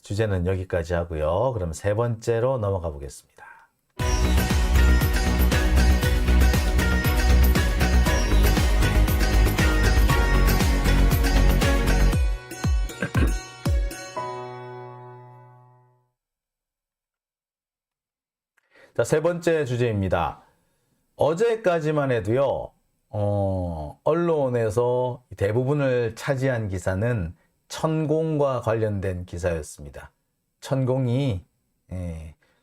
주제는 여기까지 하고요. 그럼 세 번째로 넘어가 보겠습니다. 자, 세 번째 주제입니다. 어제까지만 해도요, 언론에서 대부분을 차지한 기사는 천공과 관련된 기사였습니다. 천공이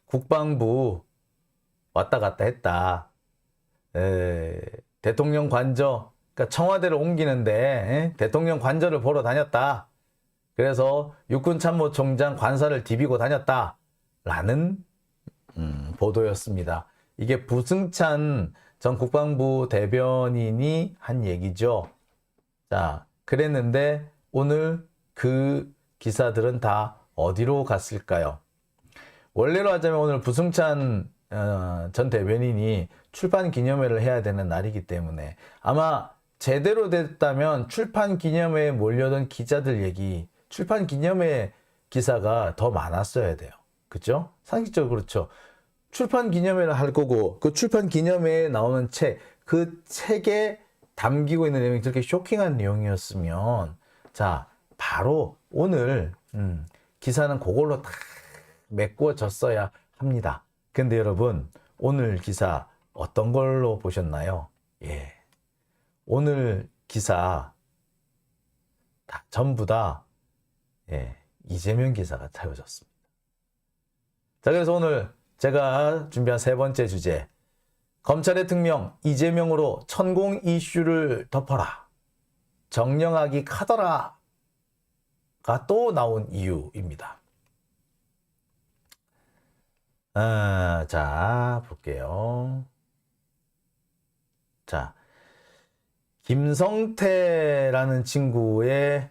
국방부 왔다 갔다 했다. 대통령 관저, 그러니까 청와대를 옮기는데 대통령 관저를 보러 다녔다. 그래서 육군참모총장 관사를 디비고 다녔다. 라는 보도였습니다. 이게 부승찬 전 국방부 대변인이 한 얘기죠. 자, 그랬는데 오늘 그 기사들은 다 어디로 갔을까요? 원래로 하자면 오늘 부승찬 전 대변인이 출판 기념회를 해야 되는 날이기 때문에 아마 제대로 됐다면 출판 기념회에 몰려든 기자들 얘기, 출판 기념회 기사가 더 많았어야 돼요. 그죠? 상식적으로 그렇죠. 출판 기념회를 할 거고 그 출판 기념회에 나오는 책, 그 책에 담기고 있는 내용이 그렇게 쇼킹한 내용이었으면 자, 바로 오늘 기사는 그걸로 다 메꿔졌어야 합니다. 근데 여러분, 오늘 기사 어떤 걸로 보셨나요? 예, 오늘 기사 전부 다 이재명 기사가 채워졌습니다. 자, 그래서 오늘 제가 준비한 세 번째 주제, 검찰의 특명 이재명으로 천공 이슈를 덮어라, 정령학이 카더라가 또 나온 이유입니다. 자, 볼게요. 자, 김성태라는 친구의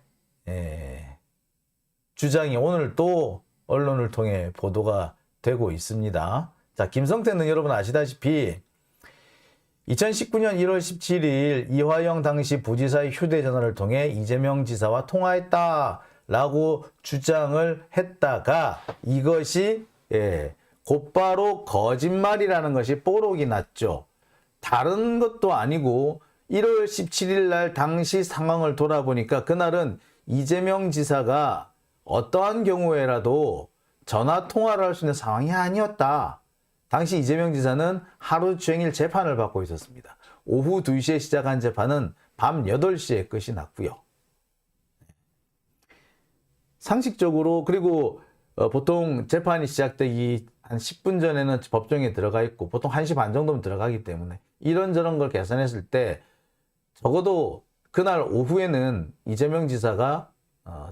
주장이 오늘 또 언론을 통해 보도가 되고 있습니다. 자, 김성태는 여러분 아시다시피 2019년 1월 17일 이화영 당시 부지사의 휴대전화를 통해 이재명 지사와 통화했다라고 주장을 했다가 이것이 곧바로 거짓말이라는 것이 뽀록이 났죠. 다른 것도 아니고 1월 17일 날 당시 상황을 돌아보니까 그날은 이재명 지사가 어떠한 경우에라도 전화 통화를 할 수 있는 상황이 아니었다. 당시 이재명 지사는 하루 종일 재판을 받고 있었습니다. 오후 2시에 시작한 재판은 밤 8시에 끝이 났고요. 상식적으로, 그리고 보통 재판이 시작되기 한 10분 전에는 법정에 들어가 있고 보통 1시 반 정도면 들어가기 때문에 이런저런 걸 계산했을 때 적어도 그날 오후에는 이재명 지사가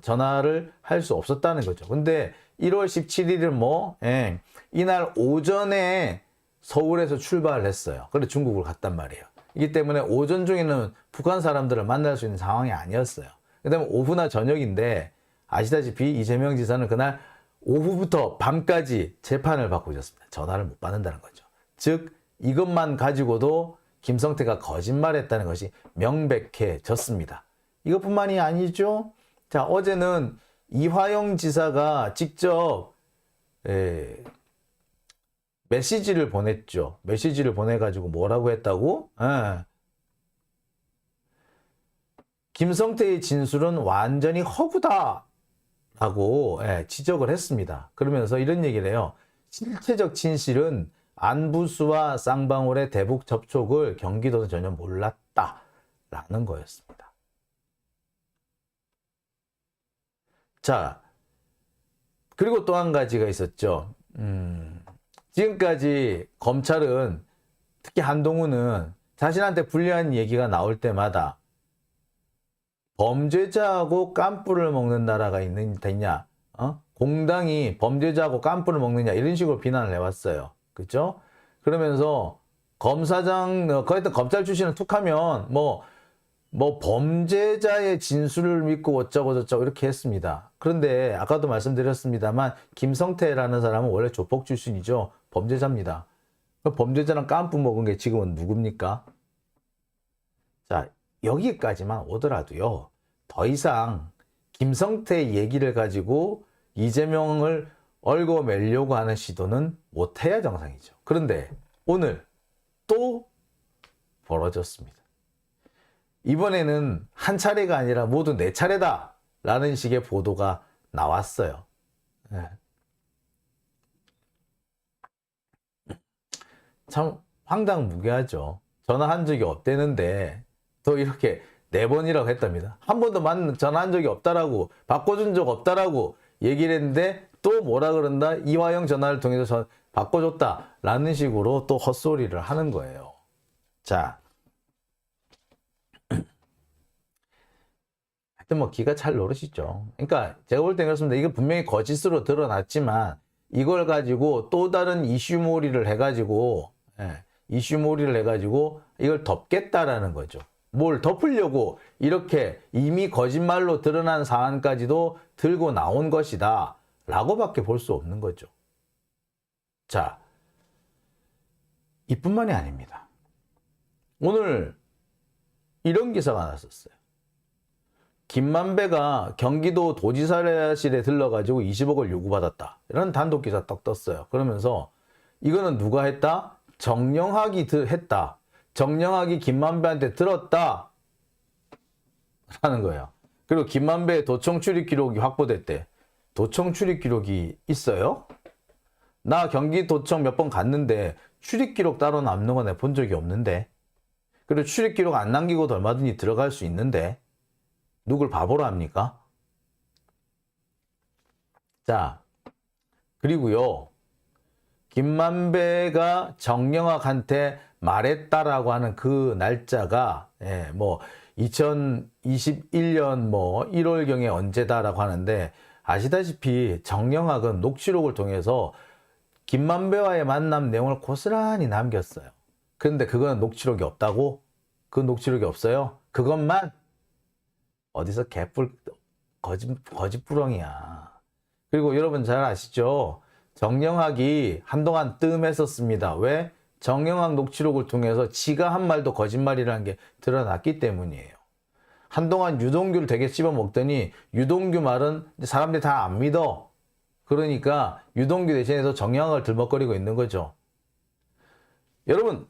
전화를 할 수 없었다는 거죠. 근데 1월 17일은 이날 오전에 서울에서 출발을 했어요. 그래 중국을 갔단 말이에요. 이기 때문에 오전 중에는 북한 사람들을 만날 수 있는 상황이 아니었어요. 그다음에 오후나 저녁인데 아시다시피 이재명 지사는 그날 오후부터 밤까지 재판을 받고 있었습니다. 전화를 못 받는다는 거죠. 즉 이것만 가지고도 김성태가 거짓말했다는 것이 명백해졌습니다. 이것뿐만이 아니죠. 자, 어제는 이화영 지사가 직접 메시지를 보냈죠. 메시지를 보내가지고 뭐라고 했다고? 김성태의 진술은 완전히 허구다 라고 지적을 했습니다. 그러면서 이런 얘기를 해요. 실체적 진실은 안부수와 쌍방울의 대북 접촉을 경기도는 전혀 몰랐다라는 거였습니다. 자, 그리고 또 한 가지가 있었죠. 지금까지 검찰은, 특히 한동훈은 자신한테 불리한 얘기가 나올 때마다 범죄자하고 깐뿌를 먹는 나라가 있냐, 공당이 범죄자하고 깐뿌를 먹느냐, 이런 식으로 비난을 해왔어요. 그죠? 그러면서 검사장, 거기다 검찰 출신은 툭하면 뭐 범죄자의 진술을 믿고 어쩌고 저쩌고 이렇게 했습니다. 그런데 아까도 말씀드렸습니다만 김성태라는 사람은 원래 조폭 출신이죠. 범죄자입니다. 범죄자랑 깐뿌 먹은 게 지금은 누굽니까? 자, 여기까지만 오더라도요, 더 이상 김성태 얘기를 가지고 이재명을 얽어매려고 하는 시도는 못해야 정상이죠. 그런데 오늘 또 벌어졌습니다. 이번에는 한 차례가 아니라 모두 네 차례다 라는 식의 보도가 나왔어요. 네. 참 황당무계하죠. 전화한 적이 없대는데 또 이렇게 4번이라고 했답니다. 한 번도 전화한 적이 없다라고, 바꿔준 적 없다라고 얘기를 했는데 또 뭐라 그런다? 이화영 전화를 통해서 바꿔줬다라는 식으로 또 헛소리를 하는 거예요. 자, 하여튼 뭐 기가 찰 노릇이죠. 그러니까 제가 볼 땐 그렇습니다. 이거 분명히 거짓으로 드러났지만 이걸 가지고 또 다른 이슈몰이를 해가지고 이슈몰이를 해가지고 이걸 덮겠다라는 거죠. 뭘 덮으려고 이렇게 이미 거짓말로 드러난 사안까지도 들고 나온 것이다 라고밖에 볼 수 없는 거죠. 자, 이뿐만이 아닙니다. 오늘 이런 기사가 났었어요. 김만배가 경기도 도지사실에 들러가지고 20억을 요구받았다. 이런 단독 기사 떡 떴어요. 그러면서 이거는 누가 했다? 정영학이 했다. 정영학이 김만배한테 들었다. 라는 거예요. 그리고 김만배의 도청 출입 기록이 확보됐대. 도청 출입 기록이 있어요? 나 경기도청 몇 번 갔는데 출입 기록 따로 남는 거 내가 본 적이 없는데. 그리고 출입 기록 안 남기고도 얼마든지 들어갈 수 있는데. 누굴 바보로 합니까? 자, 그리고요. 김만배가 정영학한테 말했다라고 하는 그 날짜가 뭐 2021년 뭐 1월경에 언제다라고 하는데 아시다시피 정영학은 녹취록을 통해서 김만배와의 만남 내용을 고스란히 남겼어요. 그런데 그건 녹취록이 없다고? 그 녹취록이 없어요? 그것만? 어디서 거짓부렁이야. 그리고 여러분 잘 아시죠? 정영학이 한동안 뜸했었습니다. 왜? 정영학 녹취록을 통해서 지가 한 말도 거짓말이라는 게 드러났기 때문이에요. 한동안 유동규를 되게 씹어먹더니 유동규 말은 사람들이 다 안 믿어. 그러니까 유동규 대신해서 정영학을 들먹거리고 있는 거죠. 여러분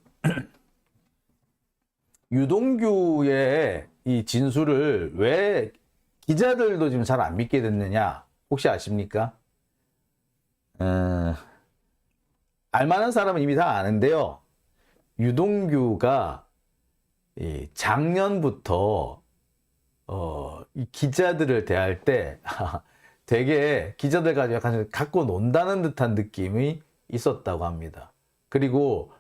유동규의 이 진술을 왜 기자들도 지금 잘 안 믿게 됐느냐 혹시 아십니까? 알만한 사람은 이미 다 아는데요. 유동규가 작년부터 이 기자들을 대할 때 되게 기자들 가지고 약간 갖고 논다는 듯한 느낌이 있었다고 합니다. 그리고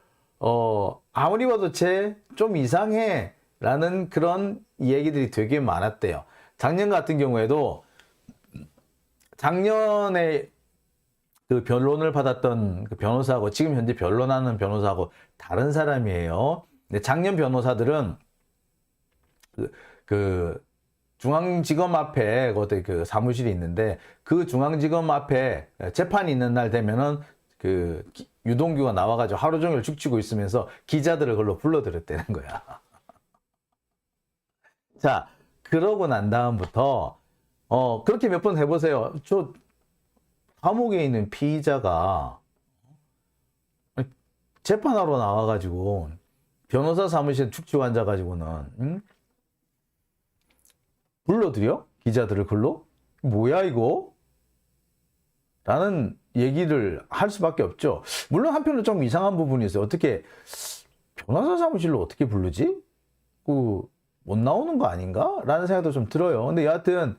아무리 봐도 쟤 좀 이상해 라는 그런 얘기들이 되게 많았대요. 작년 같은 경우에도 작년에 그 변론을 받았던 그 변호사하고 지금 현재 변론하는 변호사하고 다른 사람이에요. 근데 작년 변호사들은 그 중앙지검 앞에 그 사무실이 있는데 그 중앙지검 앞에 재판이 있는 날 되면은 그 유동규가 나와가지고 하루 종일 죽치고 있으면서 기자들을 그걸로 불러들였다는 거야. 자, 그러고 난 다음부터 그렇게 몇 번 해보세요. 저 감옥에 있는 피의자가 재판하러 나와가지고 변호사 사무실 축치고 앉아가지고는 불러들여? 기자들을 글로? 뭐야 이거? 라는 얘기를 할 수밖에 없죠. 물론 한편으로 좀 이상한 부분이 있어요. 어떻게 변호사 사무실로 어떻게 부르지? 못 나오는 거 아닌가? 라는 생각도 좀 들어요. 근데 여하튼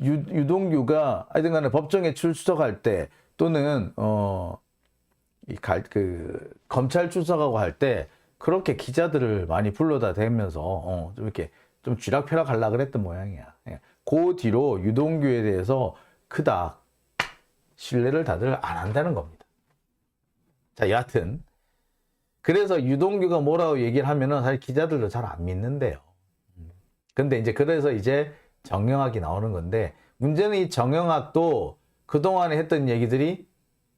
유동규가 하여튼간에 법정에 출석할 때 또는 검찰 출석하고 할 때 그렇게 기자들을 많이 불러다 대면서 좀 이렇게 좀 쥐락펴락 하려고 그랬던 모양이야. 그 뒤로 유동규에 대해서 그닥 신뢰를 다들 안 한다는 겁니다. 자, 여하튼 그래서 유동규가 뭐라고 얘기를 하면은 사실 기자들도 잘 안 믿는데요. 근데 그래서 이제 정영학이 나오는 건데 문제는 이 정영학도 그동안에 했던 얘기들이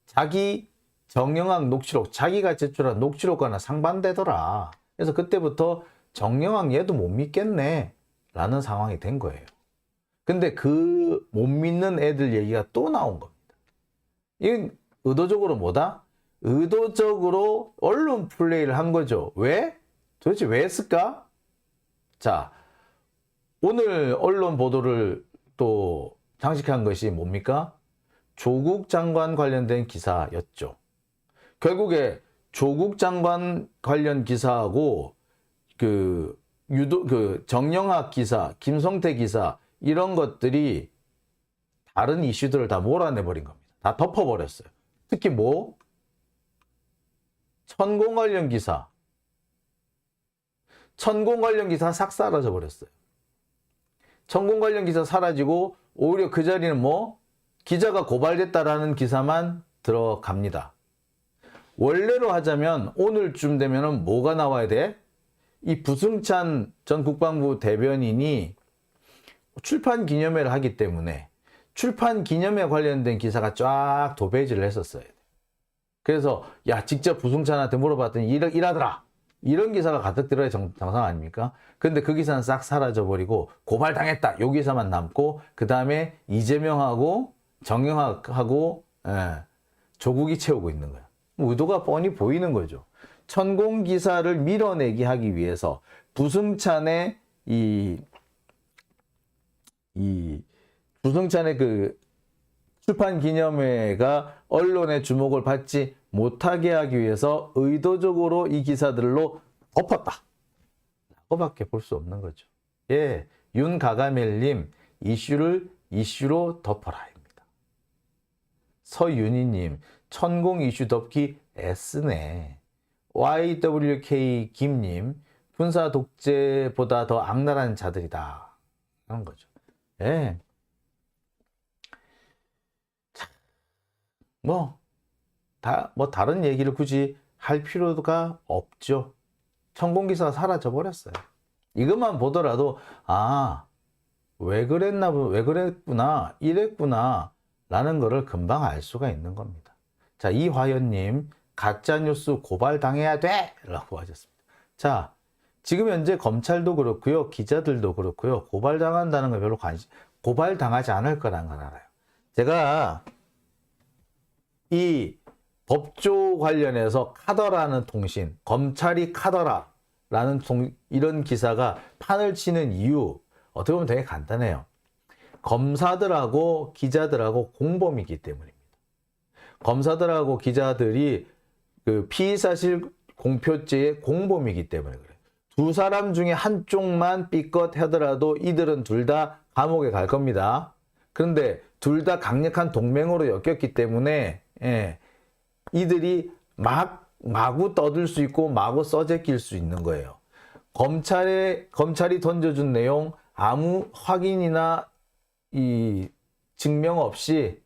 자기 정영학 녹취록, 자기가 제출한 녹취록과는 상반되더라. 그래서 그때부터 정영학 얘도 못 믿겠네 라는 상황이 된 거예요. 근데 그 못 믿는 애들 얘기가 또 나온 겁니다. 이건 의도적으로 뭐다? 의도적으로 언론 플레이를 한 거죠. 왜? 도대체 왜 했을까? 자, 오늘 언론 보도를 또 장식한 것이 뭡니까? 조국 장관 관련된 기사였죠. 결국에 조국 장관 관련 기사하고 그 정영학 기사, 김성태 기사 이런 것들이 다른 이슈들을 다 몰아내버린 겁니다. 다 덮어버렸어요. 특히 뭐? 천공 관련 기사. 천공 관련 기사 싹 사라져 버렸어요. 천공 관련 기사 사라지고 오히려 그 자리는 뭐? 기자가 고발됐다라는 기사만 들어갑니다. 원래로 하자면 오늘쯤 되면은 뭐가 나와야 돼? 이 부승찬 전 국방부 대변인이 출판 기념회를 하기 때문에 출판 기념회 관련된 기사가 쫙 도배지를 했었어요. 그래서 야 직접 부승찬한테 물어봤더니 이라더라. 이런 기사가 가득 들어야 정상 아닙니까? 근데 그 기사는 싹 사라져버리고 고발당했다. 요 기사만 남고 그 다음에 이재명하고 정영학하고 조국이 채우고 있는 거야. 의도가 뻔히 보이는 거죠. 천공 기사를 밀어내기 하기 위해서 부승찬의 부승찬의 그 출판 기념회가 언론의 주목을 받지 못하게 하기 위해서 의도적으로 이 기사들로 덮었다. 라고밖에 볼 수 없는 거죠. 예, 윤가가멜님 이슈를 이슈로 덮어라입니다. 서윤희님 천공 이슈 덮기 애쓰네. YWK 김님 군사 독재보다 더 악랄한 자들이다. 하는 거죠. 예. 다른 얘기를 굳이 할 필요가 없죠. 천공기사가 사라져 버렸어요. 이것만 보더라도, 왜 그랬구나, 이랬구나, 라는 거를 금방 알 수가 있는 겁니다. 자, 이화연님, 가짜뉴스 고발당해야 돼! 라고 하셨습니다. 자, 지금 현재 검찰도 그렇고요, 기자들도 그렇고요, 고발당한다는 거 별로 고발당하지 않을 거라는 걸 알아요. 제가 이 법조 관련해서 카더라는 통신, 검찰이 카더라라는 이런 기사가 판을 치는 이유, 어떻게 보면 되게 간단해요. 검사들하고 기자들하고 공범이기 때문입니다. 검사들하고 기자들이 그 피의사실 공표죄의 공범이기 때문에 그래요. 두 사람 중에 한쪽만 삐끗하더라도 이들은 둘 다 감옥에 갈 겁니다. 그런데 둘 다 강력한 동맹으로 엮였기 때문에 이들이 마구 떠들 수 있고 마구 써제낄 수 있는 거예요. 검찰이 던져준 내용 아무 확인이나 이 증명 없이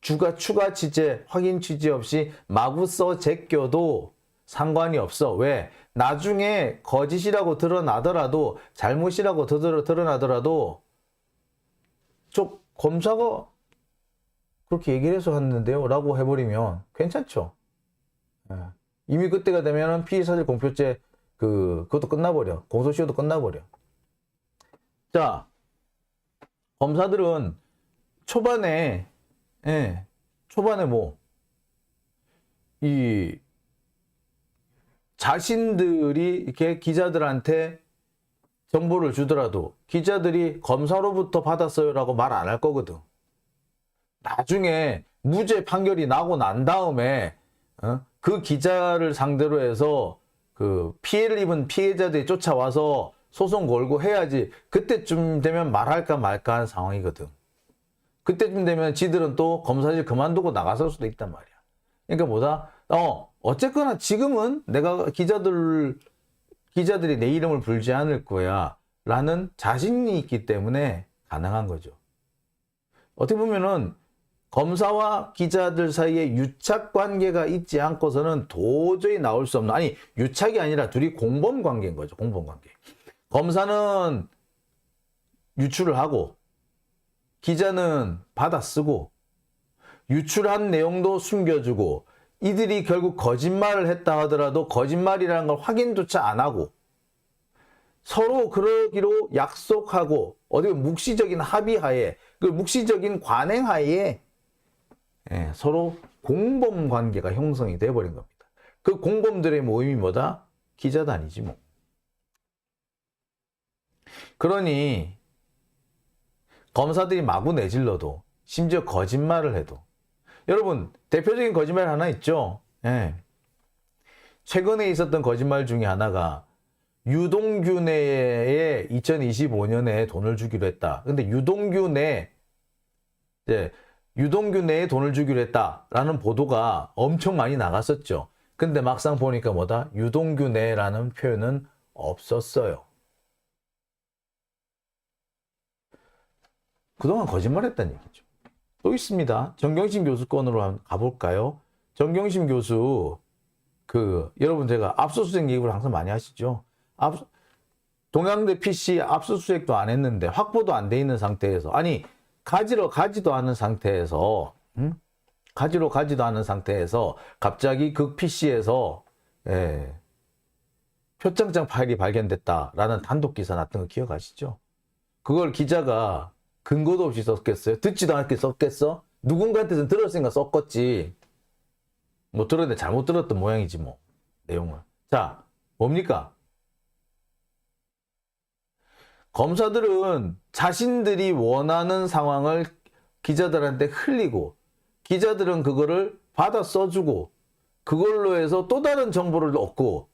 추가 취재, 확인 취재 없이 마구 써제껴도 상관이 없어. 왜? 나중에 거짓이라고 드러나더라도 잘못이라고 드러나더라도 검사가 그렇게 얘기를 해서 했는데요 라고 해버리면 괜찮죠. 이미 그때가 되면 피의사실 공표죄 그것도 끝나버려. 공소시효도 끝나버려. 자, 검사들은 초반에 자신들이 이렇게 기자들한테 정보를 주더라도 기자들이 검사로부터 받았어요 라고 말 안 할 거거든. 나중에 무죄 판결이 나고 난 다음에 그 기자를 상대로 해서 그 피해를 입은 피해자들이 쫓아와서 소송 걸고 해야지. 그때쯤 되면 말할까 말까 하는 상황이거든. 그때쯤 되면 지들은 또 검사실 그만두고 나갔을 수도 있단 말이야. 그러니까 어쨌거나 지금은 내가 기자들이 내 이름을 불지 않을 거야 라는 자신이 있기 때문에 가능한 거죠. 어떻게 보면은 검사와 기자들 사이에 유착 관계가 있지 않고서는 도저히 나올 수 없는, 아니 유착이 아니라 둘이 공범 관계인 거죠. 공범 관계. 검사는 유출을 하고 기자는 받아쓰고 유출한 내용도 숨겨주고 이들이 결국 거짓말을 했다 하더라도 거짓말이라는 걸 확인조차 안 하고 서로 그러기로 약속하고 어디 묵시적인 합의하에 그 묵시적인 관행하에 서로 공범 관계가 형성이 돼버린 겁니다. 그 공범들의 모임이 뭐다? 기자단이지 뭐. 그러니 검사들이 마구 내질러도 심지어 거짓말을 해도 여러분 대표적인 거짓말 하나 있죠. 최근에 있었던 거짓말 중에 하나가 유동규내에 2025년에 돈을 주기로 했다. 근데 유동규내에 돈을 주기로 했다라는 보도가 엄청 많이 나갔었죠. 근데 막상 보니까 뭐다? 유동규내라는 표현은 없었어요. 그동안 거짓말했다는 얘기죠. 또 있습니다. 정경심 교수 건으로 한번 가볼까요? 정경심 교수 여러분 제가 압수수색 얘기를 항상 많이 하시죠. 동양대 PC 압수수색도 안 했는데 확보도 안 돼 있는 상태에서 가지도 않은 상태에서 갑자기 그 PC에서 표창장 파일이 발견됐다라는 단독 기사 났던 거 기억하시죠? 그걸 기자가 근거도 없이 썼겠어요? 듣지도 않게 썼겠어? 누군가한테는 들었으니까 썼겠지. 못 들었는데 잘못 들었던 모양이지 뭐 내용을. 자, 뭡니까? 검사들은 자신들이 원하는 상황을 기자들한테 흘리고 기자들은 그거를 받아 써주고 그걸로 해서 또 다른 정보를 얻고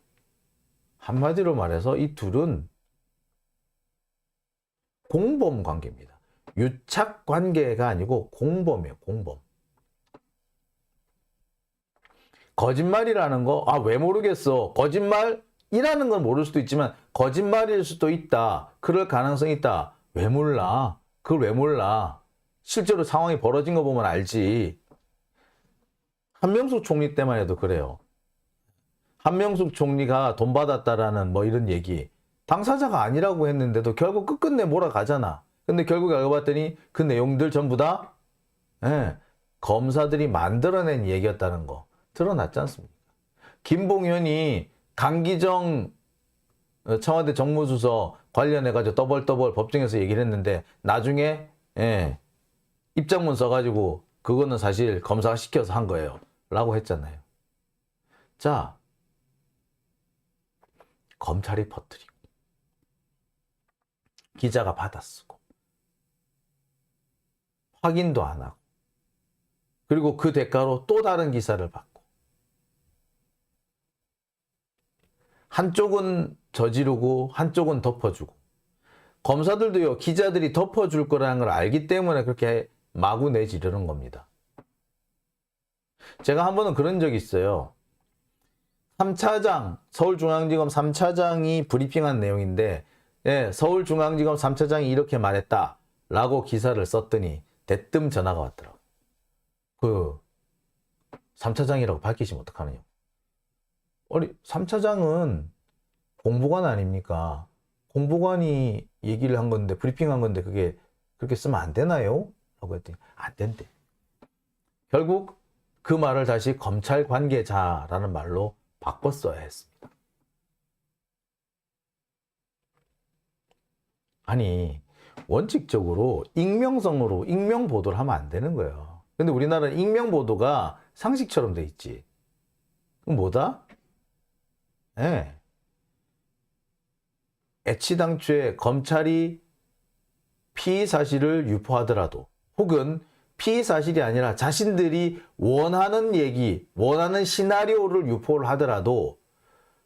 한마디로 말해서 이 둘은 공범 관계입니다. 유착 관계가 아니고 공범이에요. 공범. 거짓말이라는 거, 왜 모르겠어. 거짓말이라는 건 모를 수도 있지만 거짓말일 수도 있다. 그럴 가능성이 있다. 왜 몰라? 그걸 왜 몰라? 실제로 상황이 벌어진 거 보면 알지. 한명숙 총리 때만 해도 그래요. 한명숙 총리가 돈 받았다라는 뭐 이런 얘기. 당사자가 아니라고 했는데도 결국 끝끝내 몰아가잖아. 근데 결국 알고 봤더니 그 내용들 전부 다 검사들이 만들어낸 얘기였다는 거 드러났지 않습니까? 김봉현이 강기정 청와대 정무수석 관련해가지고 떠벌떠벌 법정에서 얘기를 했는데 나중에 입장문 써가지고 그거는 사실 검사가 시켜서 한 거예요 라고 했잖아요. 자, 검찰이 퍼뜨리고 기자가 받아쓰고 확인도 안 하고 그리고 그 대가로 또 다른 기사를 받고 한쪽은 저지르고 한쪽은 덮어주고 검사들도요 기자들이 덮어줄 거라는 걸 알기 때문에 그렇게 마구 내지르는 겁니다. 제가 한 번은 그런 적이 있어요. 3차장 서울중앙지검 3차장이 브리핑한 내용인데 서울중앙지검 3차장이 이렇게 말했다 라고 기사를 썼더니 대뜸 전화가 왔더라고요. 그 3차장이라고 밝히시면 어떡하느냐. 아니 3차장은 공보관 아닙니까? 공보관이 얘기를 한 건데 브리핑한 건데 그게 그렇게 쓰면 안 되나요? 라고 했더니 안 된대. 결국 그 말을 다시 검찰 관계자라는 말로 바꿨어야 했습니다. 아니 원칙적으로 익명성으로 익명 보도를 하면 안 되는 거예요. 근데 우리나라는 익명 보도가 상식처럼 돼 있지. 그럼 뭐다? 애치당초에 검찰이 피의 사실을 유포하더라도 혹은 피의 사실이 아니라 자신들이 원하는 얘기, 원하는 시나리오를 유포를 하더라도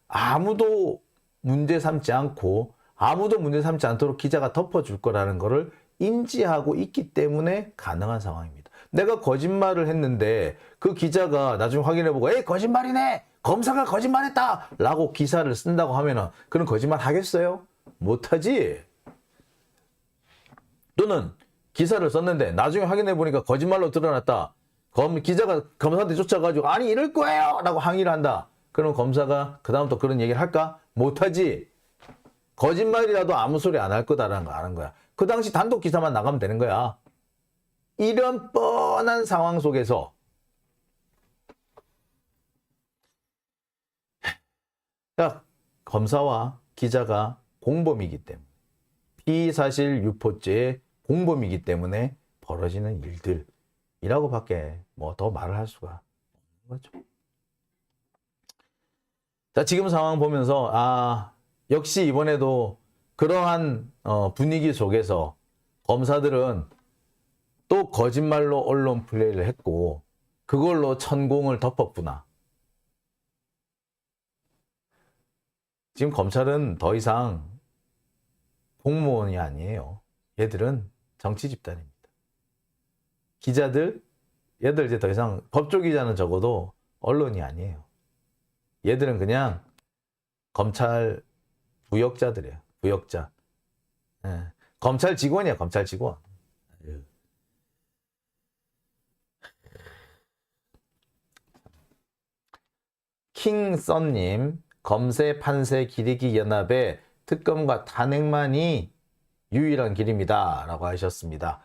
아무도 문제 삼지 않고 아무도 문제 삼지 않도록 기자가 덮어줄 거라는 것을 인지하고 있기 때문에 가능한 상황입니다. 내가 거짓말을 했는데 그 기자가 나중에 확인해보고 에이 거짓말이네! 검사가 거짓말했다! 라고 기사를 쓴다고 하면은 그런 거짓말 하겠어요? 못하지? 또는 기사를 썼는데 나중에 확인해보니까 거짓말로 드러났다. 기자가 검사한테 쫓아가지고 아니 이럴 거예요! 라고 항의를 한다. 그럼 검사가 그 다음부터 그런 얘기를 할까? 못하지? 거짓말이라도 아무 소리 안 할 거다라는 거 아는 거야. 그 당시 단독 기사만 나가면 되는 거야. 이런 뻔한 상황 속에서 검사와 기자가 공범이기 때문에 피사실 유포죄의 공범이기 때문에 벌어지는 일들이라고밖에 뭐 더 말을 할 수가 없는 거죠. 자, 지금 상황 보면서 역시 이번에도 그러한 분위기 속에서 검사들은 또 거짓말로 언론 플레이를 했고 그걸로 천공을 덮었구나. 지금 검찰은 더 이상 공무원이 아니에요. 얘들은 정치 집단입니다. 기자들, 얘들 이제 더 이상 법조 기자는 적어도 언론이 아니에요. 얘들은 그냥 검찰 부역자들이에요. 부역자. 예. 검찰 직원이야, 검찰 직원. 킹썬님, 검세, 판세, 기리기 연합의 특검과 탄핵만이 유일한 길입니다. 라고 하셨습니다.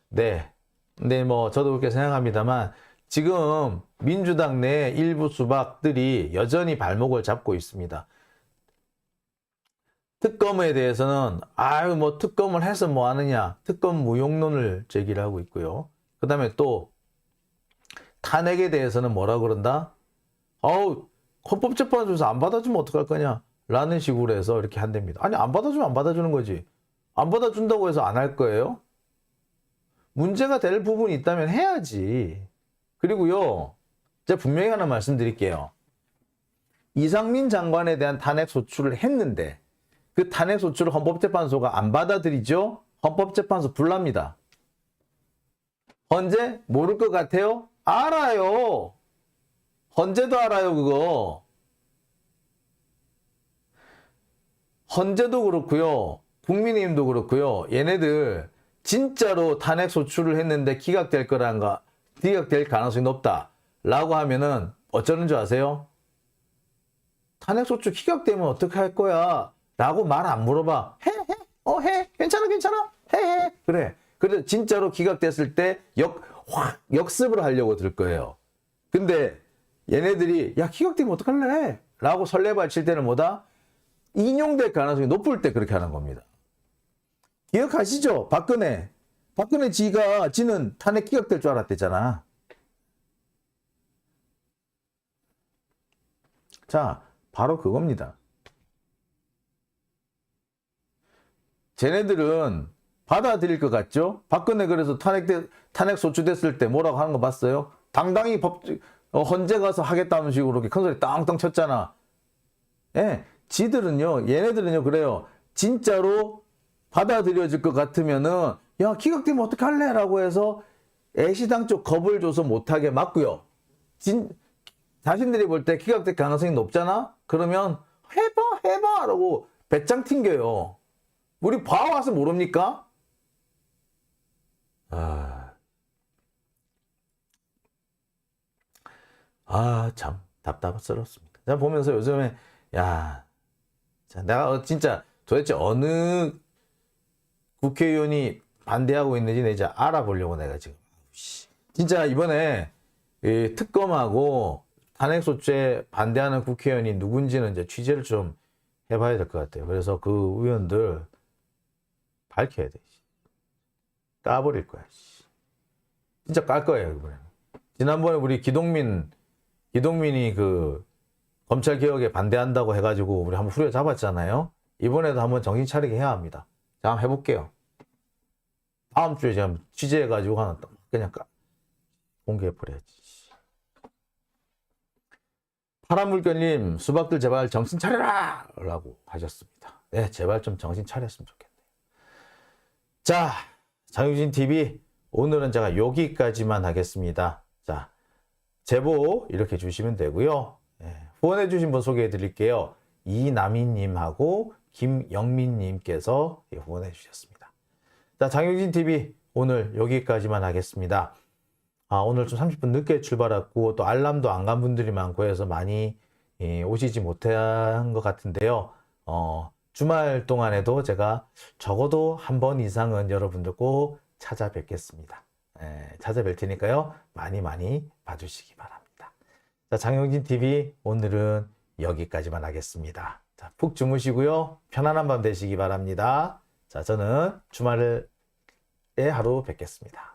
네. 네, 뭐, 저도 그렇게 생각합니다만, 지금 민주당 내 일부 수박들이 여전히 발목을 잡고 있습니다. 특검에 대해서는, 뭐, 특검을 해서 뭐 하느냐, 특검 무용론을 제기를 하고 있고요. 그 다음에 또, 탄핵에 대해서는 뭐라 그런다? 헌법재판소에서 안 받아주면 어떡할 거냐? 라는 식으로 해서 이렇게 한답니다. 아니, 안 받아주면 안 받아주는 거지. 안 받아준다고 해서 안 할 거예요? 문제가 될 부분이 있다면 해야지. 그리고요, 제가 분명히 하나 말씀드릴게요. 이상민 장관에 대한 탄핵 소추를 했는데 그 탄핵 소추를 헌법재판소가 안 받아들이죠? 헌법재판소 불납니다. 헌재? 모를 것 같아요? 알아요. 헌재도 알아요, 그거. 헌재도 그렇고요. 국민의힘도 그렇고요. 얘네들 진짜로 탄핵 소추를 했는데 기각될 가능성이 높다. 라고 하면은 어쩌는 줄 아세요? 탄핵 소추 기각되면 어떻게 할 거야? 라고 말 안 물어봐. 해. 괜찮아. 해. 그래. 그래, 진짜로 기각됐을 때 역습을 하려고 들 거예요. 근데 얘네들이 야, 기각되면 어떡할래? 라고 설레발칠 때는 뭐다? 인용될 가능성이 높을 때 그렇게 하는 겁니다. 기억하시죠? 박근혜 지는 탄핵 기각될 줄 알았대잖아. 자, 바로 그겁니다. 쟤네들은 받아들일 것 같죠? 박근혜 그래서 탄핵 소추됐을 때 뭐라고 하는 거 봤어요? 당당히 헌재 가서 하겠다는 식으로 이렇게 큰소리 땅땅 쳤잖아. 예, 얘네들은요, 그래요. 진짜로 받아들여질 것 같으면은, 야, 기각되면 어떡할래? 라고 해서 애시당 쪽 겁을 줘서 못하게 막고요. 자신들이 볼 때 기각될 가능성이 높잖아? 그러면 해봐! 라고 배짱 튕겨요. 우리 봐와서 모릅니까? 참 답답스럽습니다. 제가 보면서 요즘에 내가 진짜 도대체 어느 국회의원이 반대하고 있는지 내가 이제 알아보려고 내가 지금 진짜 이번에 특검하고 탄핵소추에 반대하는 국회의원이 누군지는 이제 취재를 좀 해봐야 될 것 같아요. 그래서 그 의원들 밝혀야 돼. 까버릴 거야. 진짜 깔 거예요, 이번에. 지난번에 우리 기동민이 그 검찰 개혁에 반대한다고 해가지고 우리 한번 후려잡았잖아요. 이번에도 한번 정신 차리게 해야 합니다. 자, 한번 해볼게요. 다음 주에 제가 취재해가지고 하나 그냥 공개해버려야지. 파란물결님, 수박들 제발 정신 차려라! 라고 하셨습니다. 네, 제발 좀 정신 차렸으면 좋겠네요. 자, 장유진TV, 오늘은 제가 여기까지만 하겠습니다. 자, 제보 이렇게 주시면 되고요. 후원해주신 분 소개해 드릴게요. 이남희님하고 김영민님께서 후원해 주셨습니다. 자, 장유진TV, 오늘 여기까지만 하겠습니다. 오늘 좀 30분 늦게 출발했고 또 알람도 안 간 분들이 많고 해서 많이 오시지 못한 것 같은데요. 주말 동안에도 제가 적어도 한 번 이상은 여러분들 꼭 찾아뵙겠습니다. 찾아뵐 테니까요. 많이 봐주시기 바랍니다. 자, 장영진TV 오늘은 여기까지만 하겠습니다. 자, 자, 푹 주무시고요. 편안한 밤 되시기 바랍니다. 자, 저는 주말에 하루 뵙겠습니다.